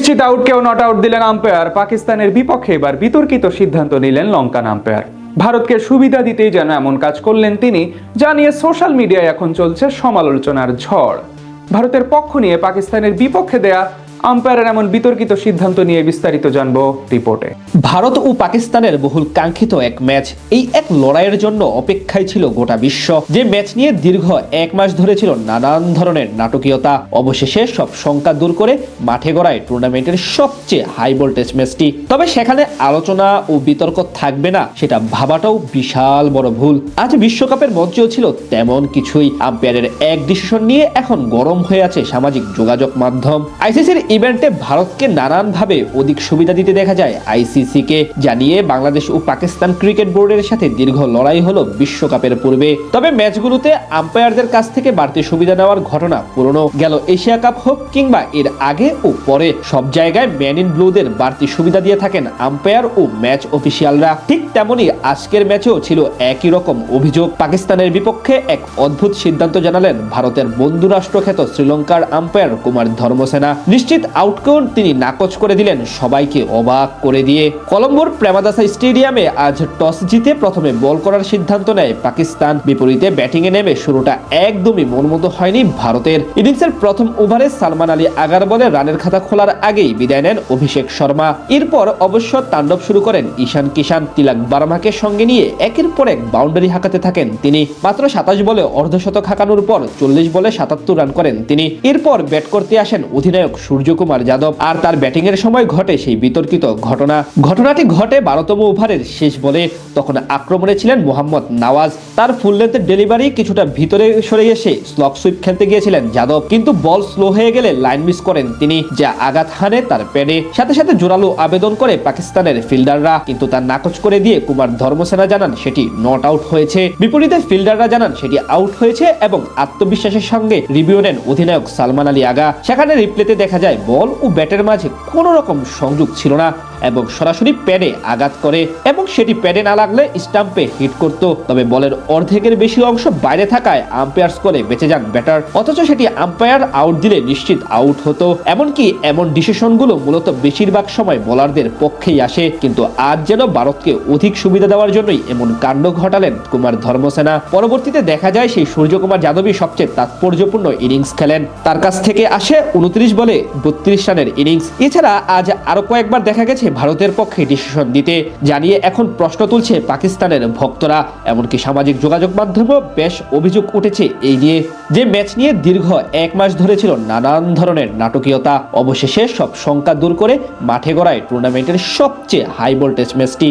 নিশ্চিত আউটকেও not out দিলেন umpire. পাকিস্তানের বিপক্ষে এবার বিতর্কিত সিদ্ধান্ত নিলেন লঙ্কান আম্পায়ার। ভারতকে সুবিধা দিতেই যেন এমন কাজ করলেন তিনি, যা নিয়ে সোশ্যাল মিডিয়ায় এখন চলছে সমালোচনার ঝড়। ভারতের পক্ষ নিয়ে পাকিস্তানের বিপক্ষে দেয়া আম্পায়ারের এমন বিতর্কিত সিদ্ধান্ত নিয়ে বিস্তারিত জানবো রিপোর্টে। ভারত ও পাকিস্তানের বহুল কাঙ্ক্ষিত এক ম্যাচ, এই এক লড়াইয়ের জন্য অপেক্ষায় ছিল গোটা বিশ্ব। যে ম্যাচ নিয়ে দীর্ঘ এক মাস ধরে ছিল নানান ধরনের নাটকীয়তা, অবশেষে সব শঙ্কা দূর করে মাঠে গড়ায় টুর্নামেন্টের সবচেয়ে হাই ভোল্টেজ ম্যাচটি। তবে সেখানে আলোচনা ও বিতর্ক থাকবে না, সেটা ভাবাটাও বিশাল বড় ভুল। আজ বিশ্বকাপের মঞ্চেও ছিল তেমন কিছুই। আম্পায়ারের এক ডিসিশন নিয়ে এখন গরম হয়ে আছে সামাজিক যোগাযোগ মাধ্যম। আইসিসির ইভেন্টে ভারতকে নানানভাবে অধিক সুবিধা দিতে দেখা যায় আইসিসিকে, জানিয়ে বাংলাদেশ ও পাকিস্তান ক্রিকেট বোর্ডের সাথে দীর্ঘ লড়াই হলো বিশ্বকাপের পূর্বে। তবে ম্যাচগুলোতে আম্পায়ারদের কাছ থেকে বাড়তি সুবিধা নেওয়ার ঘটনা পুরনো। গেল এশিয়া কাপ হোক কিংবা এর আগে ও পরে, সব জায়গায় ম্যান ইন ব্লুদের বাড়তি সুবিধা দিয়ে থাকেন আম্পায়ার ও ম্যাচ অফিসিয়ালরা। ঠিক তেমনই আজকের ম্যাচেও ছিল একই রকম অভিযোগ। পাকিস্তানের বিপক্ষে এক অদ্ভুত সিদ্ধান্ত জানালেন ভারতের বন্ধু রাষ্ট্রখ্যাত শ্রীলঙ্কার আম্পায়ার কুমার ধর্মসেনা। নিশ্চিত আউটকেও তিনি নাকচ করে দিলেন সবাইকে অবাক করে দিয়ে। কলম্বোর প্রেমাদাসা স্টেডিয়ামে আজ টস জিতে প্রথমে বল করার সিদ্ধান্ত নেয় পাকিস্তান। বিপরীতে ব্যাটিংয়ে নেমে শুরুটা একদমই মনমতো হয়নি ভারতের। ইনিংসের প্রথম ওভারে সালমান আলী আগার বলে রানের খাতা খোলার আগেই বিদায় নেন অভিষেক শর্মা। এরপর অবশ্য তাণ্ডব শুরু করেন ঈশান কিষান। তিলক বার্মাকে সঙ্গে নিয়ে একের পর এক বাউন্ডারি হাঁকাতে থাকেন তিনি। মাত্র 27 বলে অর্ধশতক হাঁকানোর পর 40 বলে 77 রান করেন তিনি। এরপর ব্যাট করতে আসেন অধিনায়ক সূর্যকুমার যাদব, আর তার ব্যাটিং এর সময় ঘটে সেই বিতর্কিত ঘটনাটি ঘটে 12তম ওভারের শেষ বলে। তখন আক্রমণে ছিলেন মোহাম্মদ নওয়াজ। তার ফুল লেন্থের ডেলিভারি কিছুটা ভিতরে সরে এসে স্লগ সুইপ খেলতে গিয়েছিলেন যাদব, কিন্তু বল স্লো হয়ে গেলে লাইন মিস করেন তিনি, যা আঘাত হানে তার প্যাডে। সাথে সাথে জোরালো আবেদন করে পাকিস্তানের ফিল্ডাররা, কিন্তু তার নাকচ করে দিয়ে কুমার ধর্মসেনা জানান সেটি নট আউট হয়েছে। বিপরীতে ফিল্ডাররা জানান সেটি আউট হয়েছে এবং আত্মবিশ্বাসের সঙ্গে রিভিউ নেন অধিনায়ক সালমান আলী আগা। সেখানে রিপ্লেতে দেখা যায় বল ও ব্যাটের মাঝে কোনো রকম সংযোগ ছিল না এবং সরাসরি প্যাডে আঘাত করে, এবং সেটি প্যাডে না লাগলে স্টাম্পে হিট করত। তবে বলের অর্ধেকের বেশি অংশ বাইরে থাকায় আম্পায়ার স্কোরে বেঁচে যান ব্যাটার, অথচ সেটি আম্পায়ার আউট দিলে নিশ্চিত আউট হতো। এমনকি এমন ডিসিশনগুলো মূলত বেশিরভাগ সময় বোলারদের পক্ষেই আসে, কিন্তু আজ যেন ভারতকে অধিক সুবিধা দেওয়ার জন্যই এমন কাণ্ড ঘটালেন কুমার ধর্মসেনা। পরবর্তীতে দেখা যায় সেই সূর্যকুমার যাদবই সবচেয়ে তাৎপর্যপূর্ণ ইনিংস খেলেন। তার কাছ থেকে আসে 29 বলে 32 রানের ইনিংস। এছাড়া আজ আরো কয়েকবার দেখা গেছে ভারতের পক্ষে ডিসিশন দিতে, জানিয়ে এখন প্রশ্ন তুলছে পাকিস্তানের ভক্তরা। এমনকি সামাজিক যোগাযোগ মাধ্যমেও বেশ অভিযোগ উঠেছে এই নিয়ে। যে ম্যাচ নিয়ে দীর্ঘ এক মাস ধরে ছিল নানান ধরনের নাটকীয়তা, অবশেষে সব শঙ্কা দূর করে মাঠে গড়ায় টুর্নামেন্টের সবচেয়ে হাই ভোল্টেজ ম্যাচটি।